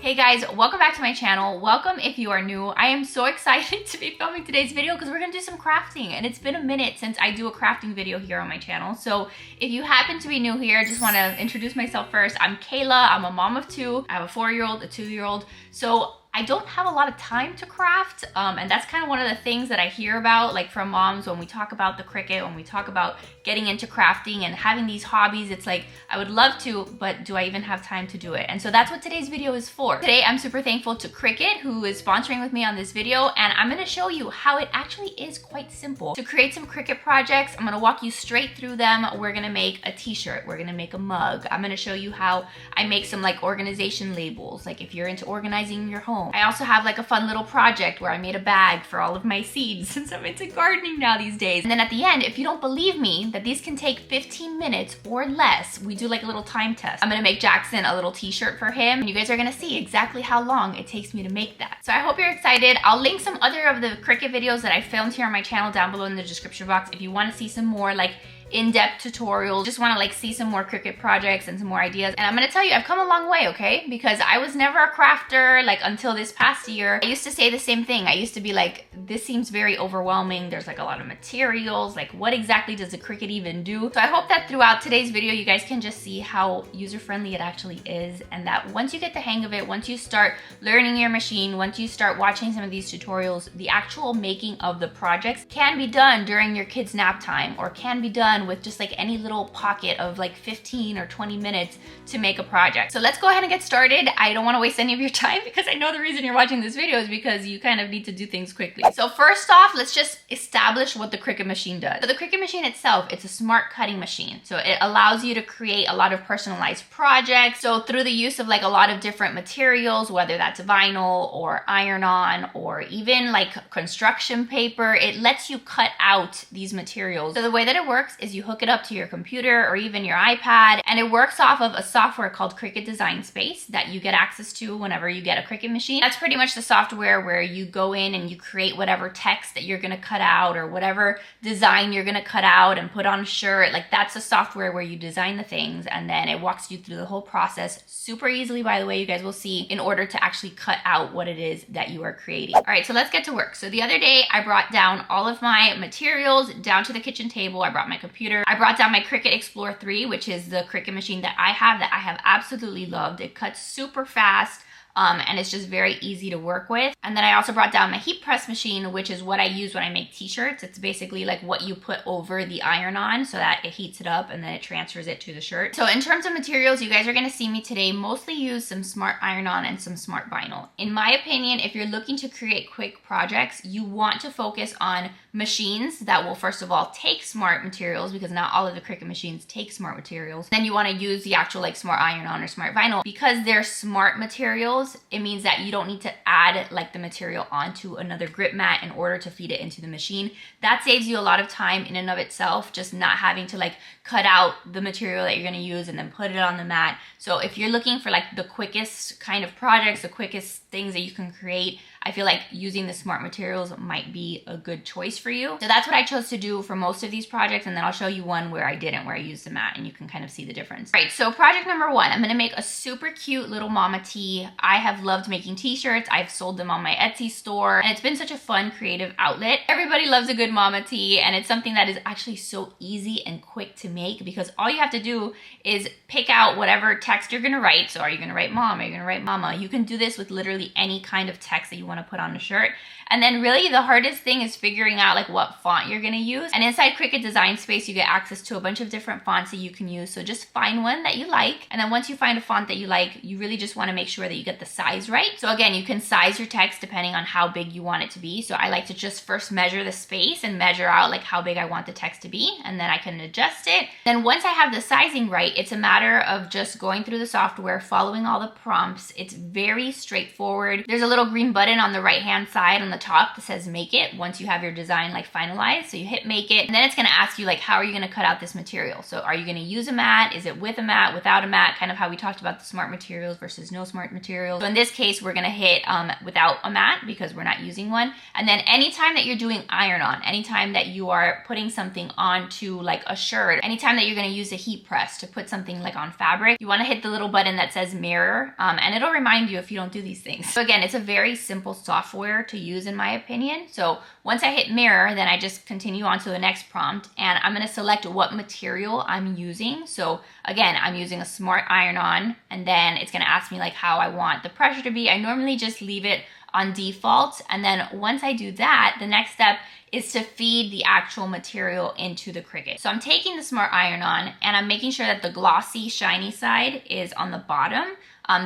Hey guys, welcome back to my channel. Welcome if you are new. I am so excited to be filming today's video because we're gonna do some crafting, and it's been a minute since I do a crafting video here on my channel. So if you happen to be new here, I just want to introduce myself first. I'm Kayla. I'm a mom of two. I have a 4-year-old, a 2-year-old. So I don't have a lot of time to craft, and that's kind of one of the things that I hear about, like from moms when we talk about the Cricut, when we talk about getting into crafting and having these hobbies. It's like, I would love to, but do I even have time to do it? And so that's what today's video is for. Today, I'm super thankful to Cricut, who is sponsoring with me on this video, and I'm gonna show you how it actually is quite simple to create some Cricut projects. I'm gonna walk you straight through them. We're gonna make a t-shirt, we're gonna make a mug. I'm gonna show you how I make some like organization labels, like if you're into organizing your home. I also have like a fun little project where I made a bag for all of my seeds since I'm into gardening now these days. And then at the end, if you don't believe me that these can take 15 minutes or less, we do like a little time test. I'm gonna make Jackson a little t-shirt for him, and you guys are gonna see exactly how long it takes me to make that. So I hope you're excited. I'll link some other of the Cricut videos that I filmed here on my channel down below in the description box if you wanna see some more like in-depth tutorials, just want to like see some more Cricut projects and some more ideas. And I'm gonna tell you, I've come a long way, okay? Because I was never a crafter like until this past year. I used to say the same thing. I used to be like, this seems very overwhelming. There's like a lot of materials. Like what exactly does a Cricut even do? So I hope that throughout today's video, you guys can just see how user-friendly it actually is, and that once you get the hang of it, once you start learning your machine, once you start watching some of these tutorials, the actual making of the projects can be done during your kids' nap time, or can be done with just like any little pocket of like 15 or 20 minutes to make a project. So let's go ahead and get started. I don't want to waste any of your time because I know the reason you're watching this video is because you kind of need to do things quickly. So first off, let's just establish what the Cricut machine does. So the Cricut machine itself, it's a smart cutting machine. So it allows you to create a lot of personalized projects. So through the use of like a lot of different materials, whether that's vinyl or iron-on or even like construction paper, it lets you cut out these materials. So the way that it works is you hook it up to your computer or even your iPad, and it works off of a software called Cricut Design Space that you get access to whenever you get a Cricut machine. That's pretty much the software where you go in and you create whatever text that you're gonna cut out or whatever design you're gonna cut out and put on a shirt. Like that's the software where you design the things, and then it walks you through the whole process super easily, by the way, you guys will see, in order to actually cut out what it is that you are creating. All right, so let's get to work. So the other day I brought down all of my materials down to the kitchen table. I brought my computer. I brought down my Cricut Explore 3, which is the Cricut machine that I have absolutely loved. It cuts super fast. And it's just very easy to work with. And then I also brought down my heat press machine, which is what I use when I make t-shirts. It's basically like what you put over the iron-on so that it heats it up and then it transfers it to the shirt. So in terms of materials, you guys are gonna see me today mostly use some smart iron-on and some smart vinyl. In my opinion, if you're looking to create quick projects, you want to focus on machines that will first of all take smart materials, because not all of the Cricut machines take smart materials. Then you wanna use the actual like smart iron-on or smart vinyl. Because they're smart materials, it means that you don't need to add like the material onto another grip mat in order to feed it into the machine. That saves you a lot of time in and of itself, just not having to like cut out the material that you're gonna use and then put it on the mat. So if you're looking for like the quickest kind of projects, the quickest things that you can create, I feel like using the smart materials might be a good choice for you. So that's what I chose to do for most of these projects, and then I'll show you one where I didn't, where I used the mat, and you can kind of see the difference. All right, so project number 1, I'm gonna make a super cute little mama tee. I have loved making t-shirts. I've sold them on my Etsy store, and it's been such a fun creative outlet. Everybody loves a good mama tee, and it's something that is actually so easy and quick to make because all you have to do is pick out whatever text you're gonna write. So are you gonna write mom? Are you gonna write mama? You can do this with literally any kind of text that you want to put on a shirt. And then really the hardest thing is figuring out like what font you're gonna use. And inside Cricut Design Space, you get access to a bunch of different fonts that you can use. So just find one that you like. And then once you find a font that you like, you really just wanna make sure that you get the size right. So again, you can size your text depending on how big you want it to be. So I like to just first measure the space and measure out like how big I want the text to be. And then I can adjust it. Then once I have the sizing right, it's a matter of just going through the software, following all the prompts. It's very straightforward. There's a little green button on the right-hand side on the top that says make it once you have your design like finalized. So you hit make it, and then it's gonna ask you like, how are you gonna cut out this material? So are you gonna use a mat? Is it with a mat, without a mat? Kind of how we talked about the smart materials versus no smart materials. materials. So in this case, we're gonna hit without a mat because we're not using one. And then anytime that you're doing iron on, anytime that you are putting something onto like a shirt, anytime that you're gonna use a heat press to put something like on fabric, you wanna hit the little button that says mirror, and it'll remind you if you don't do these things. So again, it's a very simple software to use in my opinion. So once I hit mirror, then I just continue on to the next prompt, and I'm gonna select what material I'm using. So again, I'm using a smart iron-on, and then it's gonna ask me like how I want the pressure to be. I normally just leave it on default, and then once I do that, the next step is to feed the actual material into the Cricut. So I'm taking the smart iron-on, and I'm making sure that the glossy, shiny side is on the bottom.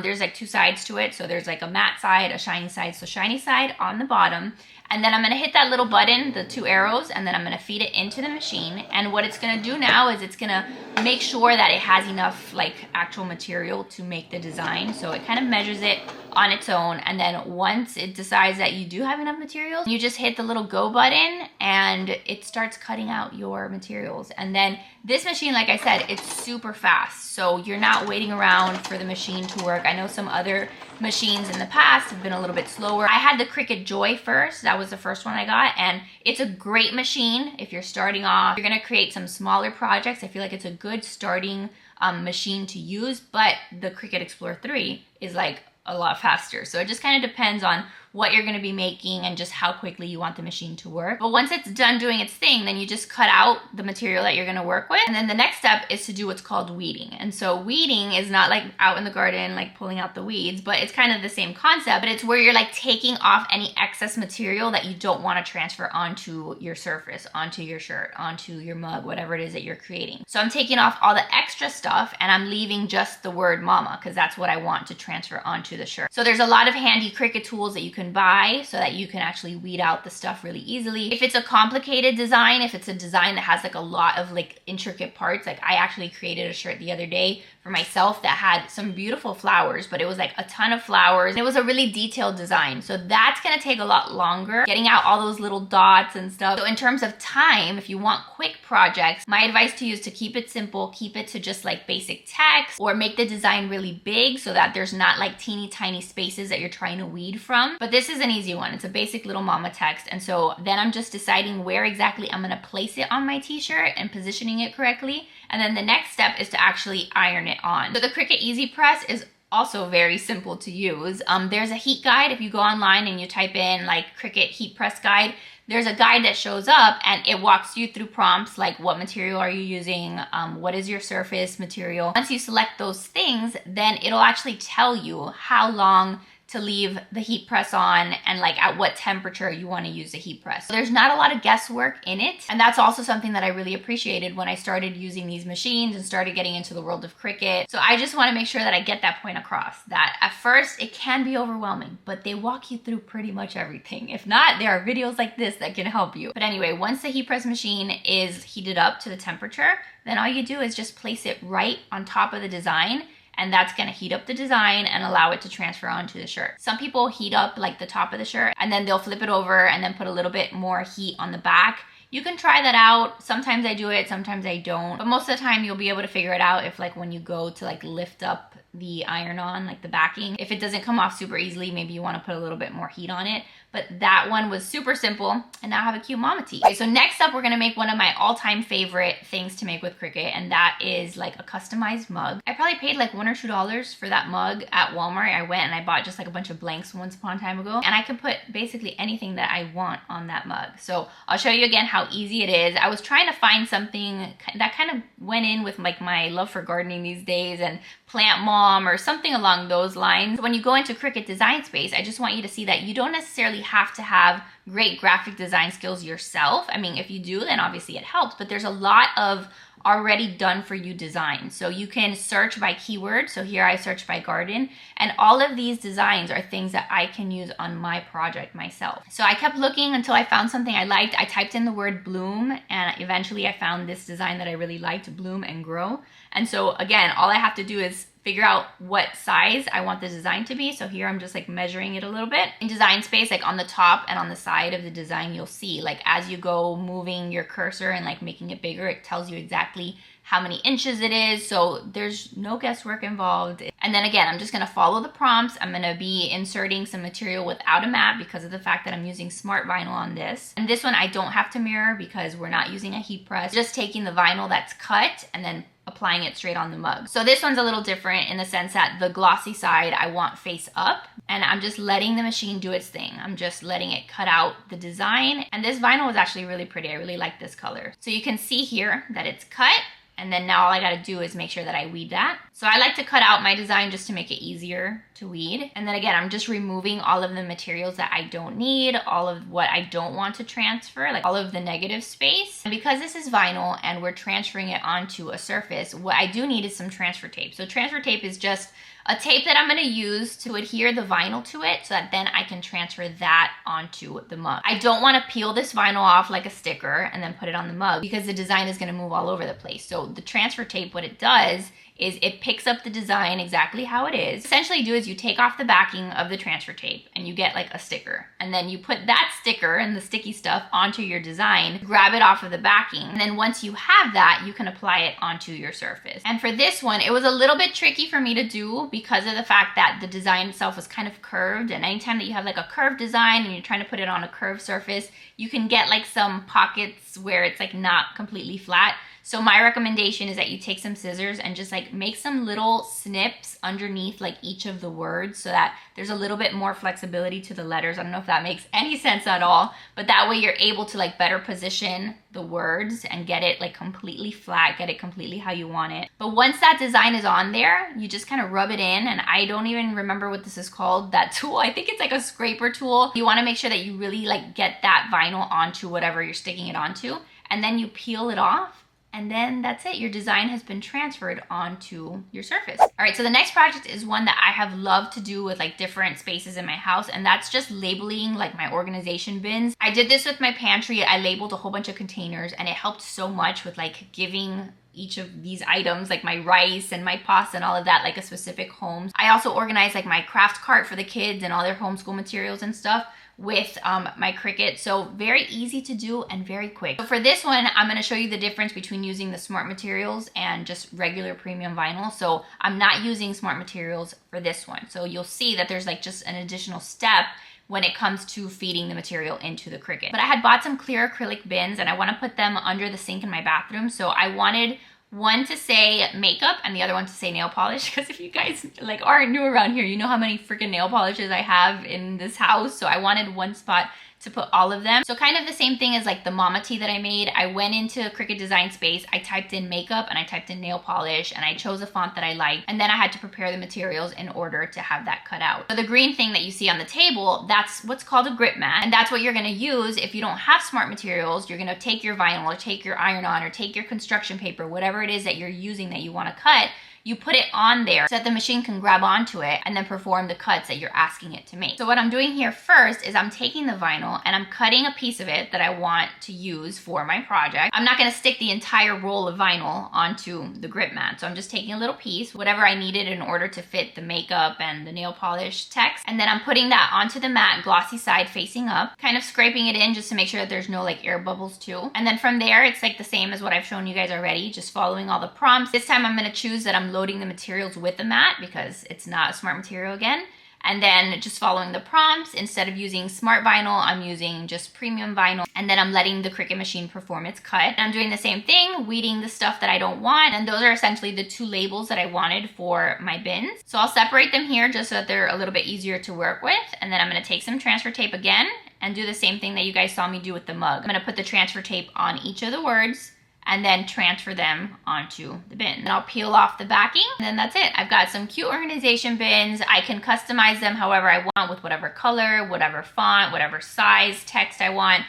There's like two sides to it. So there's like a matte side, a shiny side. So shiny side on the bottom. And then I'm gonna hit that little button, the two arrows, and then I'm gonna feed it into the machine. And what it's gonna do now is it's gonna make sure that it has enough like actual material to make the design. So it kind of measures it on its own. And then once it decides that you do have enough materials, you just hit the little go button and it starts cutting out your materials. And then this machine, like I said, it's super fast. So you're not waiting around for the machine to work. I know some other machines in the past have been a little bit slower. I had the Cricut Joy first. That was the first one I got, and it's a great machine if you're starting off. You're gonna create some smaller projects. I feel like it's a good starting machine to use, but the Cricut Explore 3 is like a lot faster. So it just kind of depends on what you're going to be making and just how quickly you want the machine to work. But once it's done doing its thing, then you just cut out the material that you're going to work with. And then the next step is to do what's called weeding. And so weeding is not like out in the garden, like pulling out the weeds, but it's kind of the same concept, but it's where you're like taking off any excess material that you don't want to transfer onto your surface, onto your shirt, onto your mug, whatever it is that you're creating. So I'm taking off all the extra stuff and I'm leaving just the word mama because that's what I want to transfer onto the shirt. So there's a lot of handy Cricut tools that you can buy so that you can actually weed out the stuff really easily. If it's a complicated design, if it's a design that has like a lot of like intricate parts, like I actually created a shirt the other day for myself that had some beautiful flowers, but it was like a ton of flowers. It was a really detailed design. So that's gonna take a lot longer, getting out all those little dots and stuff. So in terms of time, if you want quick projects, my advice to you is to keep it simple, keep it to just like basic text, or make the design really big so that there's not like teeny tiny spaces that you're trying to weed from. But this is an easy one. It's a basic little mama text. And so then I'm just deciding where exactly I'm gonna place it on my t-shirt and positioning it correctly. And then the next step is to actually iron it on. So the Cricut Easy Press is also very simple to use. There's a heat guide. If you go online and you type in like Cricut heat press guide, there's a guide that shows up and it walks you through prompts like what material are you using, what is your surface material. Once you select those things, then it'll actually tell you how long to leave the heat press on and like at what temperature you want to use the heat press. So there's not a lot of guesswork in it. And that's also something that I really appreciated when I started using these machines and started getting into the world of Cricut. So I just want to make sure that I get that point across, that at first it can be overwhelming, but they walk you through pretty much everything. If not, there are videos like this that can help you. But anyway, once the heat press machine is heated up to the temperature, then all you do is just place it right on top of the design, and that's gonna heat up the design and allow it to transfer onto the shirt. Some people heat up like the top of the shirt and then they'll flip it over and then put a little bit more heat on the back. You can try that out. Sometimes I do it, sometimes I don't. But most of the time you'll be able to figure it out if like when you go to like lift up the iron on, like the backing, if it doesn't come off super easily, maybe you wanna put a little bit more heat on it. But that one was super simple, and now I have a cute mama tee. Okay, so next up, we're gonna make one of my all-time favorite things to make with Cricut, and that is like a customized mug. I probably paid like $1 or $2 for that mug at Walmart. I went and I bought just like a bunch of blanks once upon a time ago, and I can put basically anything that I want on that mug. So I'll show you again how easy it is. I was trying to find something that kind of went in with like my love for gardening these days and plant mom or something along those lines. So when you go into Cricut Design Space, I just want you to see that you don't necessarily have to have great graphic design skills yourself. I mean, if you do, then obviously it helps, but there's a lot of already done for you designs. So you can search by keyword. So here I search by garden, and all of these designs are things that I can use on my project myself. So I kept looking until I found something I liked. I typed in the word bloom, and eventually I found this design that I really liked, bloom and grow. And so again, all I have to do is figure out what size I want the design to be. So here I'm just like measuring it a little bit. In Design Space, like on the top and on the side of the design, you'll see like as you go moving your cursor and like making it bigger, it tells you exactly how many inches it is, so there's no guesswork involved. And then again, I'm just gonna follow the prompts. I'm gonna be inserting some material without a mat because of the fact that I'm using smart vinyl on this. And this one I don't have to mirror because we're not using a heat press, just taking the vinyl that's cut and then applying it straight on the mug. So this one's a little different in the sense that the glossy side I want face up, and I'm just letting the machine do its thing. I'm just letting it cut out the design. And this vinyl is actually really pretty. I really like this color. So you can see here that it's cut. And then now all I gotta do is make sure that I weed that. So I like to cut out my design just to make it easier to weed. And then again, I'm just removing all of the materials that I don't need, all of what I don't want to transfer, like all of the negative space. And because this is vinyl and we're transferring it onto a surface, what I do need is some transfer tape. So transfer tape is just a tape that I'm gonna use to adhere the vinyl to it so that then I can transfer that onto the mug. I don't wanna peel this vinyl off like a sticker and then put it on the mug because the design is gonna move all over the place. So the transfer tape, what it does is it picks up the design exactly how it is. Essentially do is you take off the backing of the transfer tape and you get like a sticker. And then you put that sticker and the sticky stuff onto your design, grab it off of the backing. And then once you have that, you can apply it onto your surface. And for this one, it was a little bit tricky for me to do because of the fact that the design itself was kind of curved. And anytime that you have like a curved design and you're trying to put it on a curved surface, you can get like some pockets where it's like not completely flat. So my recommendation is that you take some scissors and just like make some little snips underneath like each of the words so that there's a little bit more flexibility to the letters. I don't know if that makes any sense at all, but that way you're able to like better position the words and get it like completely flat, get it completely how you want it. But once that design is on there, you just kind of rub it in, and I don't even remember what this is called, that tool. I think it's like a scraper tool. You want to make sure that you really like get that vinyl onto whatever you're sticking it onto, and then you peel it off. And then that's it. Your design has been transferred onto your surface. All right, so the next project is one that I have loved to do with like different spaces in my house, and that's just labeling like my organization bins. I did this with my pantry. I labeled a whole bunch of containers, and it helped so much with like giving each of these items, like my rice and my pasta and all of that, like a specific home. I also organized like my craft cart for the kids and all their homeschool materials and stuff with my Cricut. So very easy to do and very quick. So for this one, I'm gonna show you the difference between using the smart materials and just regular premium vinyl. So I'm not using smart materials for this one. So you'll see that there's like just an additional step when it comes to feeding the material into the Cricut. But I had bought some clear acrylic bins and I wanna put them under the sink in my bathroom. So I wanted one to say makeup and the other one to say nail polish, because if you guys like aren't new around here, you know how many freaking nail polishes I have in this house. So I wanted one spot to put all of them. So kind of the same thing as like the mama tee that I made. I went into Cricut Design Space, I typed in makeup and I typed in nail polish and I chose a font that I liked, and then I had to prepare the materials in order to have that cut out. So the green thing that you see on the table, that's what's called a grip mat, and that's what you're gonna use if you don't have smart materials. You're gonna take your vinyl or take your iron-on or take your construction paper, whatever it is that you're using that you wanna cut, you put it on there so that the machine can grab onto it and then perform the cuts that you're asking it to make. So what I'm doing here first is I'm taking the vinyl and I'm cutting a piece of it that I want to use for my project. I'm not gonna stick the entire roll of vinyl onto the grip mat. So I'm just taking a little piece, whatever I needed in order to fit the makeup and the nail polish text. And then I'm putting that onto the mat, glossy side facing up, kind of scraping it in just to make sure that there's no like air bubbles too. And then from there, it's like the same as what I've shown you guys already, just following all the prompts. This time I'm gonna choose that I'm loading the materials with the mat because it's not a smart material again. And then just following the prompts, instead of using smart vinyl, I'm using just premium vinyl. And then I'm letting the Cricut machine perform its cut. And I'm doing the same thing, weeding the stuff that I don't want. And those are essentially the two labels that I wanted for my bins. So I'll separate them here just so that they're a little bit easier to work with. And then I'm gonna take some transfer tape again and do the same thing that you guys saw me do with the mug. I'm gonna put the transfer tape on each of the words and then transfer them onto the bin. And I'll peel off the backing, and then that's it. I've got some cute organization bins. I can customize them however I want with whatever color, whatever font, whatever size text I want.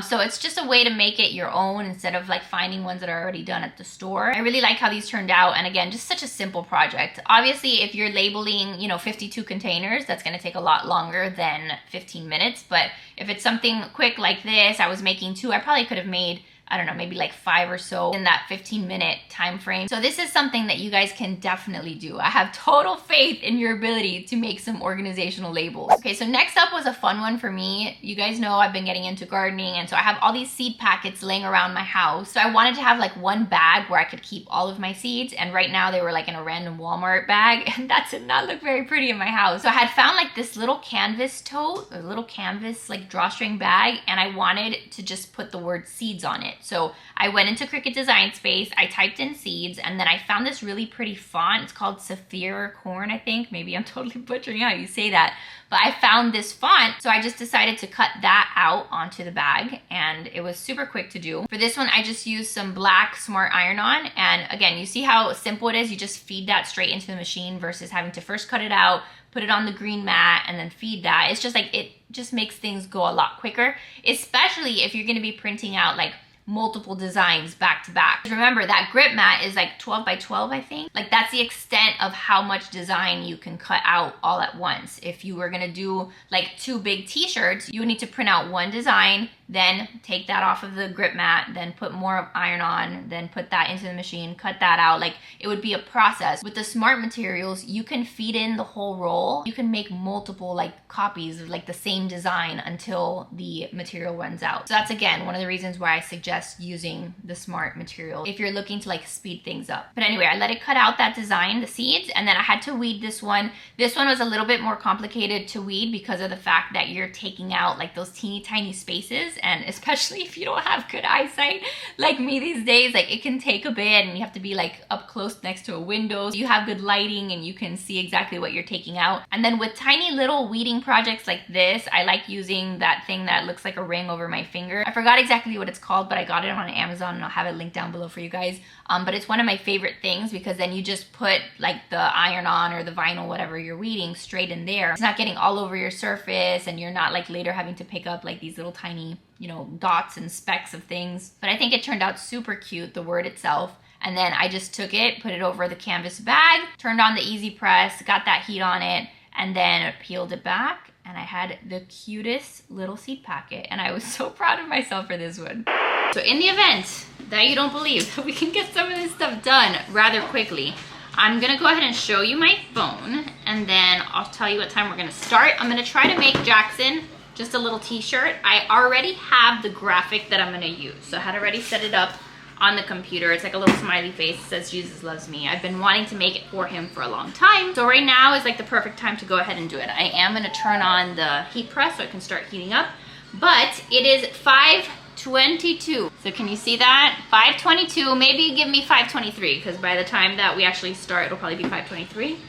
So it's just a way to make it your own instead of like finding ones that are already done at the store. I really like how these turned out, and again, just such a simple project. Obviously, if you're labeling, 52 containers, that's gonna take a lot longer than 15 minutes, but if it's something quick like this, I was making two, I probably could have made I don't know, maybe like 5 or so in that 15-minute time frame. So this is something that you guys can definitely do. I have total faith in your ability to make some organizational labels. Okay, so next up was a fun one for me. You guys know I've been getting into gardening, and so I have all these seed packets laying around my house. So I wanted to have like one bag where I could keep all of my seeds, and right now they were like in a random Walmart bag, and that did not look very pretty in my house. So I had found like this little canvas tote, a little canvas like drawstring bag, and I wanted to just put the word seeds on it. So I went into Cricut Design Space, I typed in seeds, and then I found this really pretty font. It's called Sapphire Corn, I think. Maybe I'm totally butchering how you say that. But I found this font, so I just decided to cut that out onto the bag, and it was super quick to do. For this one, I just used some black Smart Iron-On, and again, you see how simple it is? You just feed that straight into the machine versus having to first cut it out, put it on the green mat, and then feed that. It's just like, it just makes things go a lot quicker, especially if you're gonna be printing out like multiple designs back to back. Remember, that grip mat is like 12 by 12, I think. Like that's the extent of how much design you can cut out all at once. If you were gonna do like 2 big t-shirts, you would need to print out one design, then take that off of the grip mat, then put more iron on, then put that into the machine, cut that out. Like it would be a process. With the Smart materials, you can feed in the whole roll. You can make multiple like copies of like the same design until the material runs out. So that's again, one of the reasons why I suggest using the Smart material if you're looking to like speed things up. But anyway, I let it cut out that design, the seeds, and then I had to weed this one. This one was a little bit more complicated to weed because of the fact that you're taking out like those teeny tiny spaces, and especially if you don't have good eyesight like me these days, like it can take a bit, and you have to be like up close next to a window so you have good lighting and you can see exactly what you're taking out. And then with tiny little weeding projects like this, I like using that thing that looks like a ring over my finger. I forgot exactly what it's called, but I got it on Amazon, and I'll have it linked down below for you guys. But it's one of my favorite things because then you just put like the iron-on or the vinyl, whatever you're weeding, straight in there. It's not getting all over your surface, and you're not like later having to pick up like these little tiny, you know, dots and specks of things. But I think it turned out super cute, the word itself. And then I just took it, put it over the canvas bag, turned on the easy press, got that heat on it, and then peeled it back, and I had the cutest little seed packet, and I was so proud of myself for this one. So in the event that you don't believe that we can get some of this stuff done rather quickly, I'm gonna go ahead and show you my phone, and then I'll tell you what time we're gonna start. I'm gonna try to make Jackson just a little t-shirt. I already have the graphic that I'm gonna use, so I had already set it up on the computer. It's like a little smiley face that says Jesus loves me. I've been wanting to make it for him for a long time. So right now is like the perfect time to go ahead and do it. I am gonna turn on the heat press so it can start heating up, but it is 5:22. So can you see that? 5:22, maybe give me 5:23, because by the time that we actually start, it'll probably be 5:23.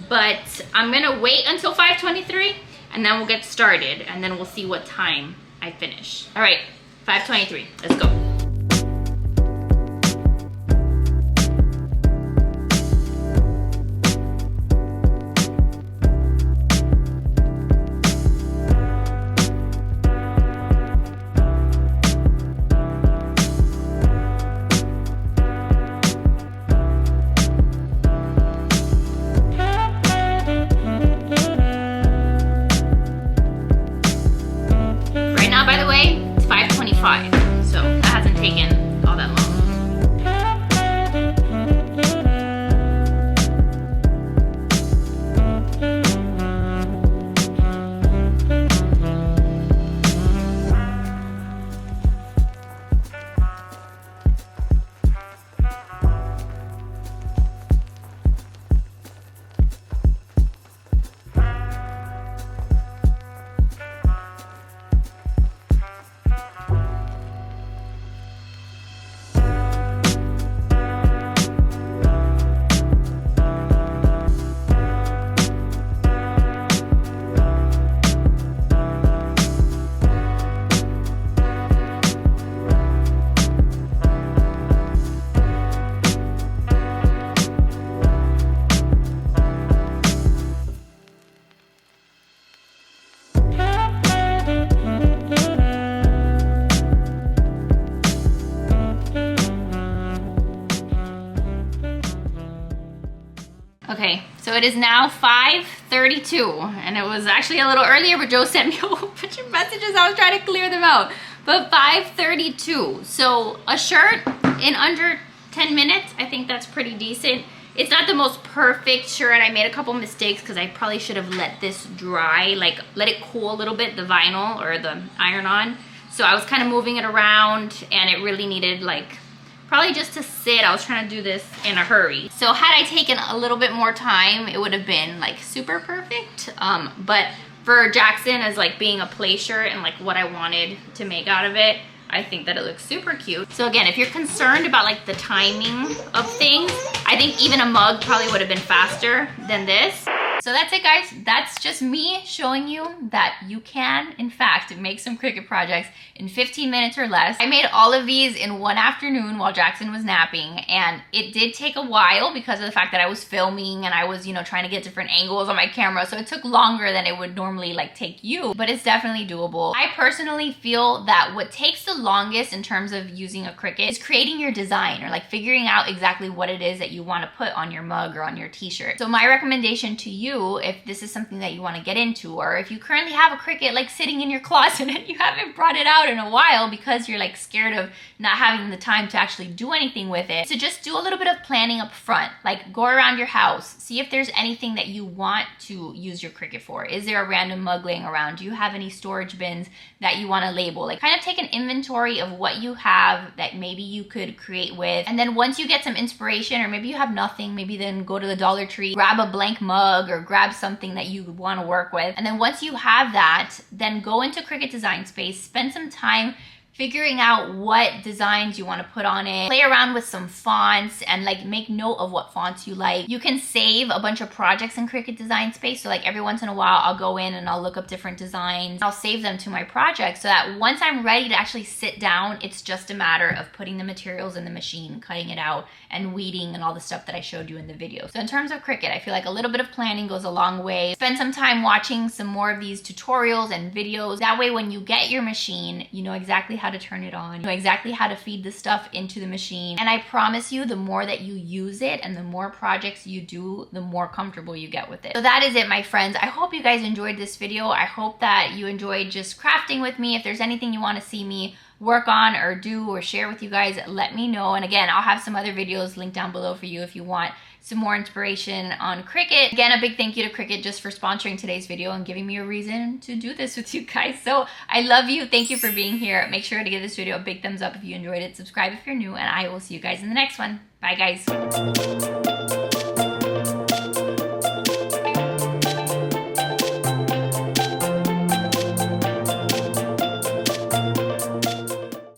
But I'm gonna wait until 5:23, and then we'll get started, and then we'll see what time I finish. All right, 5:23, let's go. So that hasn't taken all that long. Okay, so it is now 5:32, and it was actually a little earlier, but Joe sent me a whole bunch of messages. I was trying to clear them out. but 5:32. So a shirt in under 10 minutes, I think that's pretty decent. It's not the most perfect shirt. I made a couple mistakes because I probably should have let this dry, like let it cool a little bit, the vinyl or the iron-on. So I was kind of moving it around and it really needed like probably just to sit. I was trying to do this in a hurry. So had I taken a little bit more time, it would have been like super perfect. But for Jackson as like being a play shirt and like what I wanted to make out of it, I think that it looks super cute. So again, if you're concerned about like the timing of things, I think even a mug probably would have been faster than this. So that's it, guys. That's just me showing you that you can, in fact, make some Cricut projects in 15 minutes or less. I made all of these in one afternoon while Jackson was napping, and it did take a while because of the fact that I was filming and I was, you know, trying to get different angles on my camera, so it took longer than it would normally like take you, but it's definitely doable. I personally feel that what takes the longest in terms of using a Cricut is creating your design or like figuring out exactly what it is that you want to put on your mug or on your t-shirt. So my recommendation to you, if this is something that you want to get into, or if you currently have a Cricut like sitting in your closet and you haven't brought it out in a while because you're like scared of not having the time to actually do anything with it, so just do a little bit of planning up front. Like go around your house, see if there's anything that you want to use your Cricut for. Is there a random mug laying around? Do you have any storage bins that you want to label? Like kind of take an inventory of what you have that maybe you could create with, and then once you get some inspiration, or maybe you have nothing, maybe then go to the Dollar Tree, grab a blank mug or grab something that you want to work with. And then once you have that, then go into Cricut Design Space, spend some time figuring out what designs you want to put on it. Play around with some fonts and like make note of what fonts you like. You can save a bunch of projects in Cricut Design Space. So like every once in a while, I'll go in and I'll look up different designs. I'll save them to my project so that once I'm ready to actually sit down, it's just a matter of putting the materials in the machine, cutting it out, and weeding and all the stuff that I showed you in the video. So in terms of Cricut, I feel like a little bit of planning goes a long way. Spend some time watching some more of these tutorials and videos. That way when you get your machine, you know exactly how to turn it on, you know exactly how to feed the stuff into the machine. And I promise you, the more that you use it and the more projects you do, the more comfortable you get with it. So that is it, my friends. I hope you guys enjoyed this video. I hope that you enjoyed just crafting with me. If there's anything you want to see me work on or do or share with you guys, let me know. And again, I'll have some other videos linked down below for you if you want some more inspiration on Cricut. Again, a big thank you to Cricut just for sponsoring today's video and giving me a reason to do this with you guys. So I love you. Thank you for being here. Make sure to give this video a big thumbs up if you enjoyed it. Subscribe if you're new, and I will see you guys in the next one. Bye, guys.